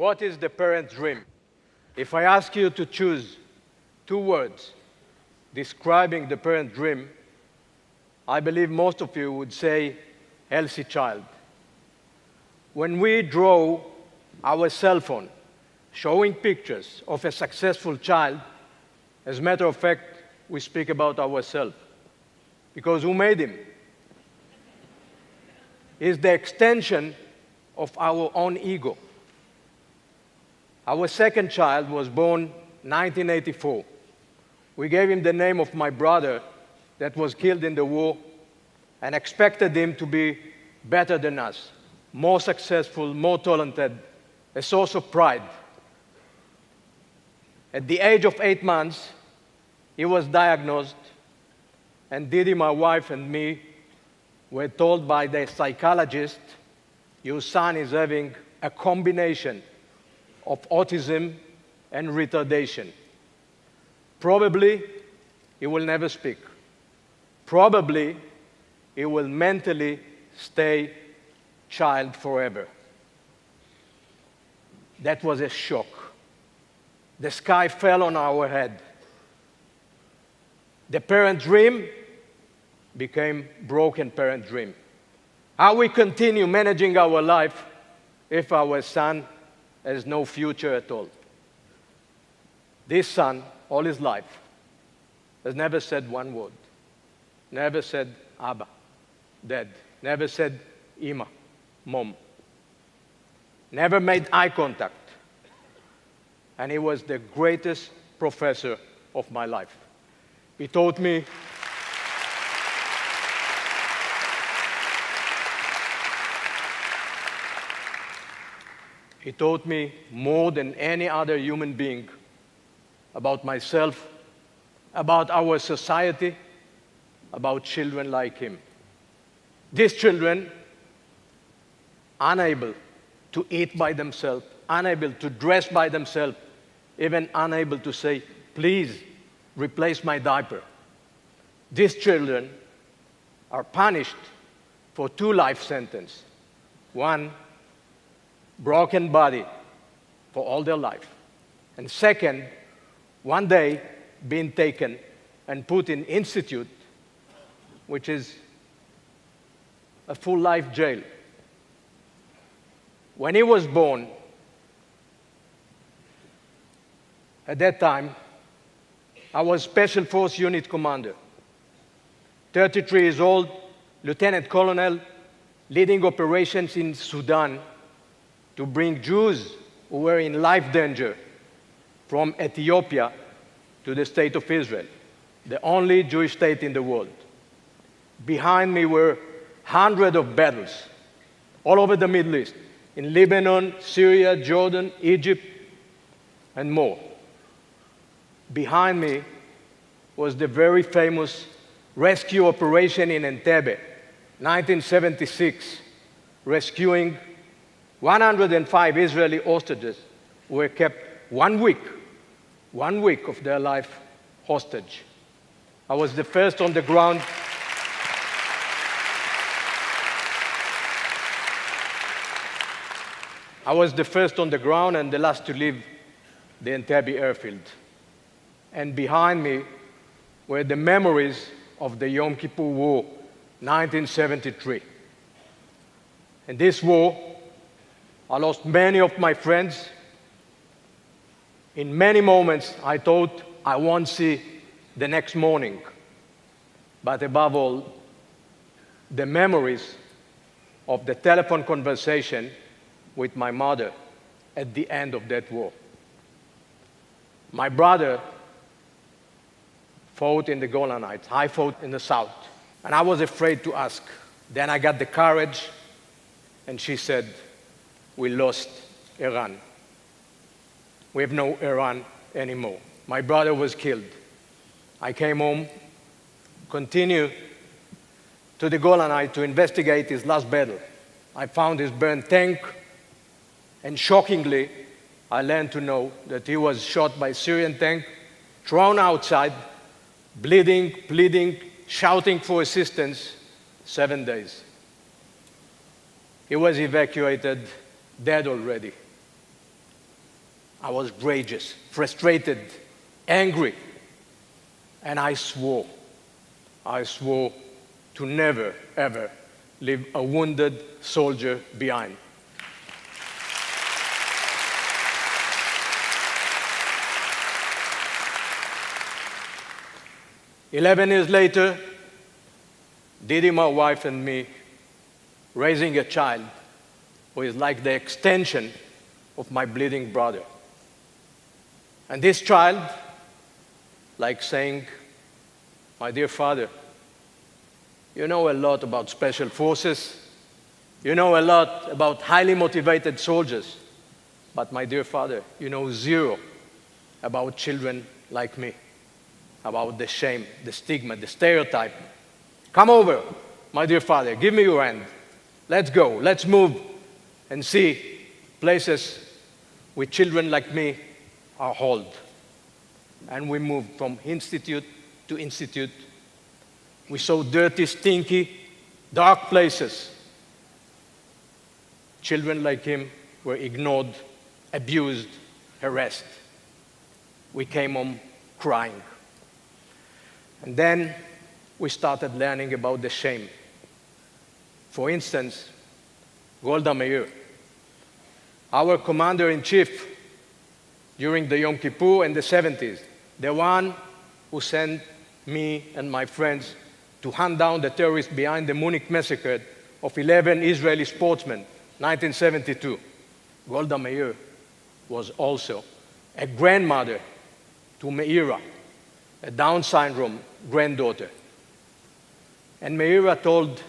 What is the parent dream? If I ask you to choose two words describing the parent dream, I believe most of you would say healthy child. When we draw our cell phone showing pictures of a successful child, as a matter of fact, we speak about ourselves. Because who made him? He's the extension of our own ego. Our second child was born 1984. We gave him the name of my brother that was killed in the war and expected him to be better than us, more successful, more talented, a source of pride. At the age of 8 months, he was diagnosed, and Didi, my wife, and me were told by the psychologist, your son is having a combination of autism and retardation. Probably he will never speak. Probably he will mentally stay child forever. That was a shock. The sky fell on our head. The parent dream became broken parent dream. How we continue managing our life if our son has no future at all? This son, all his life, has never said one word. Never said Abba, Dad. Never said Ima, Mom. Never made eye contact. And he was the greatest professor of my life. He taught me more than any other human being about myself, about our society, about children like him. These children, unable to eat by themselves, unable to dress by themselves, even unable to say, please replace my diaper. These children are punished for 2 life sentences. One, broken body for all their life. And second, one day being taken and put in institute, which is a full life jail. When he was born, at that time, I was Special Force Unit Commander. 33 years old, Lieutenant Colonel, leading operations in Sudan to bring Jews who were in life danger from Ethiopia to the state of Israel, the only Jewish state in the world. Behind me were hundreds of battles all over the Middle East, in Lebanon, Syria, Jordan, Egypt, and more. Behind me was the very famous rescue operation in Entebbe, 1976, rescuing 105 Israeli hostages who were kept 1 week of their life hostage. I was the first on the ground. I was the first on the ground and the last to leave the Entebbe airfield. And behind me were the memories of the Yom Kippur War, 1973. In this war, I lost many of my friends. In many moments, I thought I won't see the next morning. But above all, the memories of the telephone conversation with my mother at the end of that war. My brother fought in the Golan Heights. I fought in the south. And I was afraid to ask. Then I got the courage, and she said, we lost Iran. We have no Iran anymore. My brother was killed. I came home, continued to the Golan Heights to investigate his last battle. I found his burnt tank, and shockingly, I learned to know that he was shot by a Syrian tank, thrown outside, bleeding, pleading, shouting for assistance, 7 days. He was evacuated, dead already. I was raging, frustrated, angry. And I swore to never, ever leave a wounded soldier behind. "11 years later, Didi, my wife, and me, raising a child who is like the extension of my bleeding brother. And this child, like saying, 'My dear father, you know a lot about special forces, you know a lot about highly motivated soldiers, but my dear father, you know zero about children like me, about the shame, the stigma, the stereotype. Come over, my dear father, give me your hand. Let's go, let's move and see places where children like me are held.' And we moved from institute to institute. We saw dirty, stinky, dark places. Children like him were ignored, abused, harassed. We came home crying. And then we started learning about the shame. For instance, Golda Meir, our commander-in-chief during the Yom Kippur in the 70s, the one who sent me and my friends to hunt down the terrorists behind the Munich massacre of 11 Israeli sportsmen, 1972. Golda Meir was also a grandmother to Meira, a Down syndrome granddaughter. And Meira told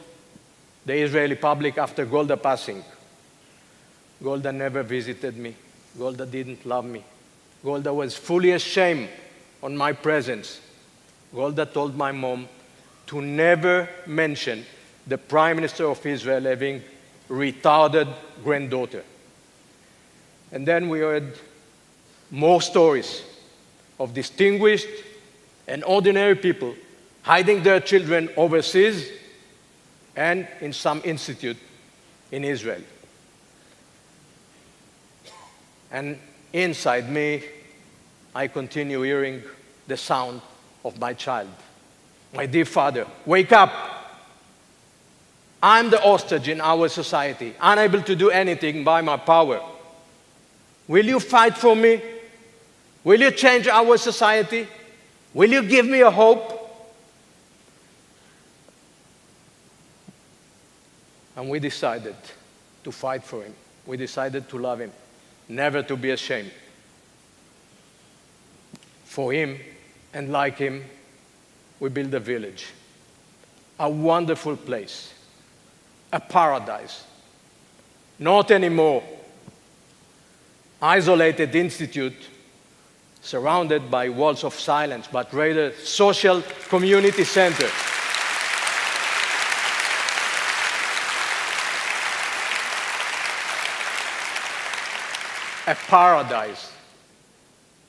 the Israeli public after Golda passing, "Golda never visited me. Golda didn't love me. Golda was fully ashamed on my presence. Golda told my mom to never mention the Prime Minister of Israel having retarded granddaughter." And then we heard more stories of distinguished and ordinary people hiding their children overseas and in some institute in Israel. And inside me, I continue hearing the sound of my child. "My dear father, wake up. I'm the hostage in our society, unable to do anything by my power. Will you fight for me? Will you change our society? Will you give me a hope?" And we decided to fight for him. We decided to love him, never to be ashamed. For him, and like him, we built a village, a wonderful place, a paradise. Not anymore isolated institute surrounded by walls of silence, but rather social community center. A paradise,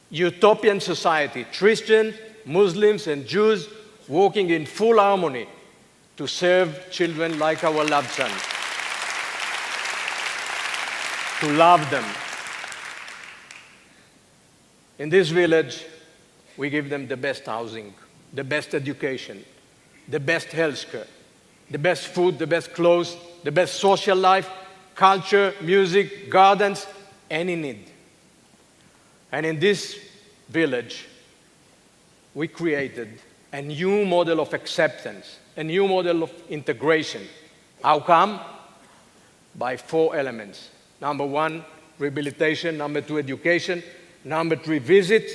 utopian society, Christians, Muslims, and Jews working in full harmony to serve children like our loved son, to love them. In this village, we give them the best housing, the best education, the best health care, the best food, the best clothes, the best social life, culture, music, gardens, any need. And in this village, we created a new model of acceptance, a new model of integration. How come? By 4 elements. Number 1, rehabilitation. Number 2, education. Number 3, visits.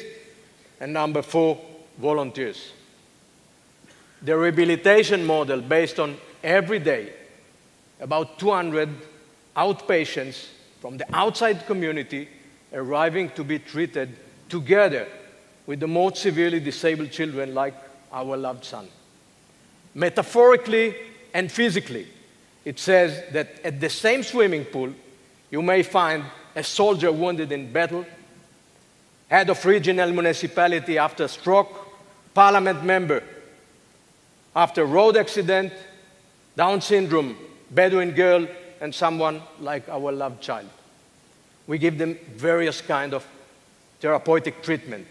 And number 4, volunteers. The rehabilitation model based on every day, about 200 outpatients from the outside community arriving to be treated together with the most severely disabled children like our loved son. Metaphorically and physically, it says that at the same swimming pool, you may find a soldier wounded in battle, head of regional municipality after stroke, parliament member after road accident, Down syndrome, Bedouin girl, and someone like our loved child. We give them various kind of therapeutic treatment,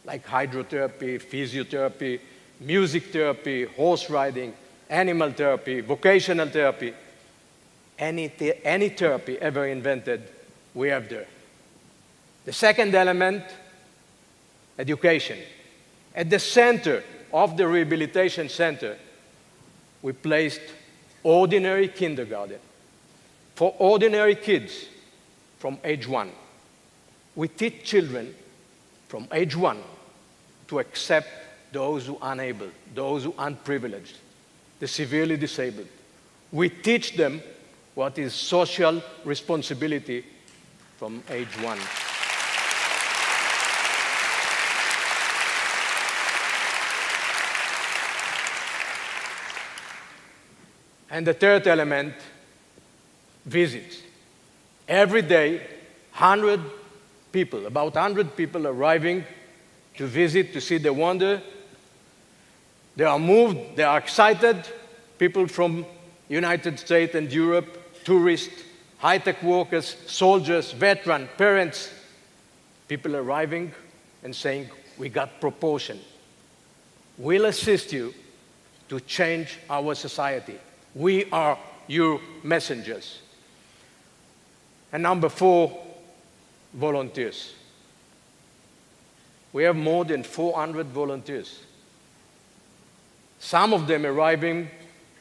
like hydrotherapy, physiotherapy, music therapy, horse riding, animal therapy, vocational therapy. Any therapy ever invented, we have there. The second element, education. At the center of the rehabilitation center, we placed ordinary kindergarten for ordinary kids from age 1. We teach children from age 1 to accept those who are unable, those who are unprivileged, the severely disabled. We teach them what is social responsibility from age 1. And the third element, visits. Every day, 100 people, about 100 people arriving to visit, to see the wonder. They are moved, they are excited. People from United States and Europe, tourists, high-tech workers, soldiers, veterans, parents, people arriving and saying, we got proportion. We'll assist you to change our society. We are your messengers. And number 4, volunteers. We have more than 400 volunteers. Some of them arriving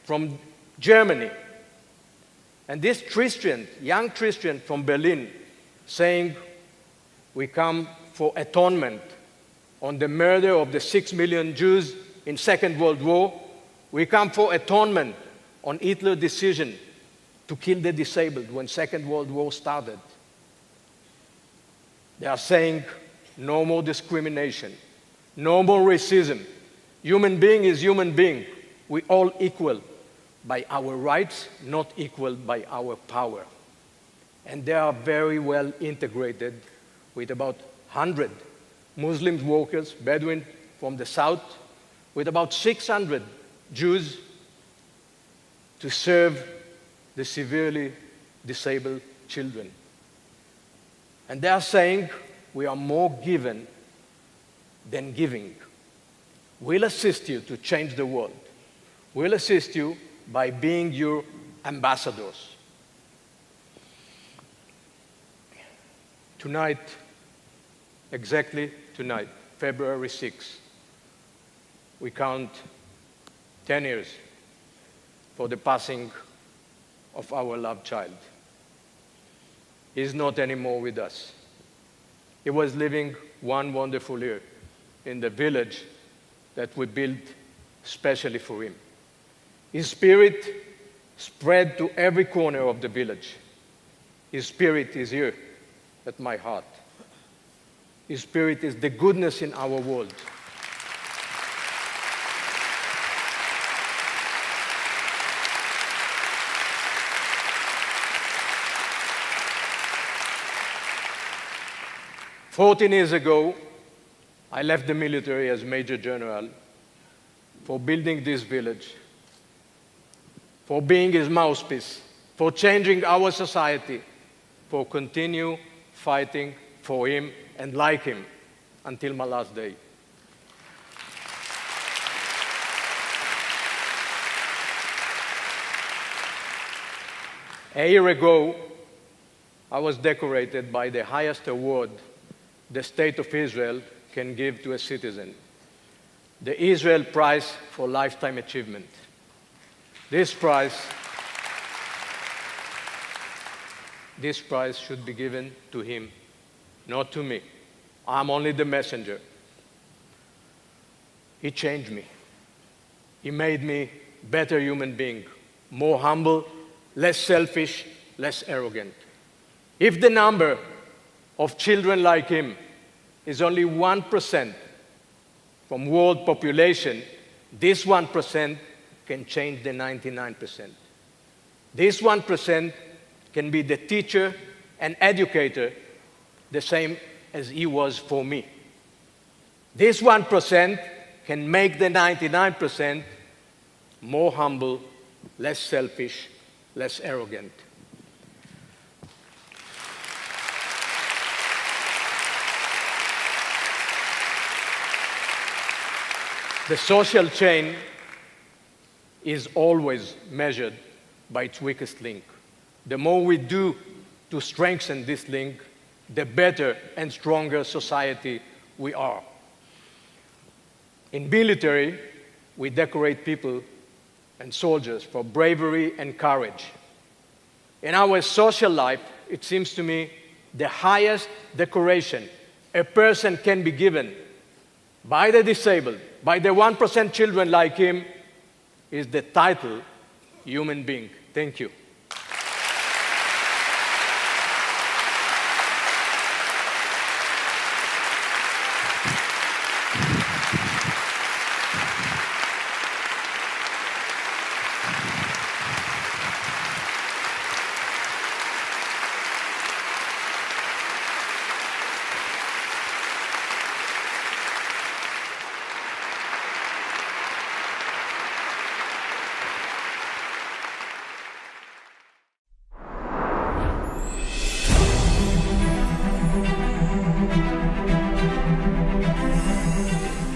from Germany. And this Christian, young Christian from Berlin, saying, we come for atonement on the murder of the 6 million Jews in Second World War. We come for atonement on Hitler's decision to kill the disabled when Second World War started. They are saying, no more discrimination, no more racism. Human being is human being. We all equal by our rights, not equal by our power. And they are very well integrated with about 100 Muslim workers, Bedouin from the south, with about 600 Jews to serve the severely disabled children. And they are saying, we are more given than giving. We'll assist you to change the world. We'll assist you by being your ambassadors. Tonight, exactly tonight, February 6th, we count 10 years for the passing of our loved child. He's not anymore with us. He was living one wonderful year in the village that we built specially for him. His spirit spread to every corner of the village. His spirit is here at my heart. His spirit is the goodness in our world. "14 years ago, I left the military as Major General for building this village, for being his mouthpiece, for changing our society, for continue fighting for him and like him until my last day. A year ago, I was decorated by the highest award the State of Israel can give to a citizen, the Israel Prize for Lifetime Achievement. This prize should be given to him, not to me. I'm only the messenger. He changed me. He made me a better human being, more humble, less selfish, less arrogant. If the number of children like him is only 1% from world population, this 1% can change the 99%. This 1% can be the teacher and educator, the same as he was for me. This 1% can make the 99% more humble, less selfish, less arrogant. The social chain is always measured by its weakest link. The more we do to strengthen this link, the better and stronger society we are. In military, we decorate people and soldiers for bravery and courage. In our social life, it seems to me the highest decoration a person can be given by the disabled, by the 1% children like him, is the title human being. Thank you.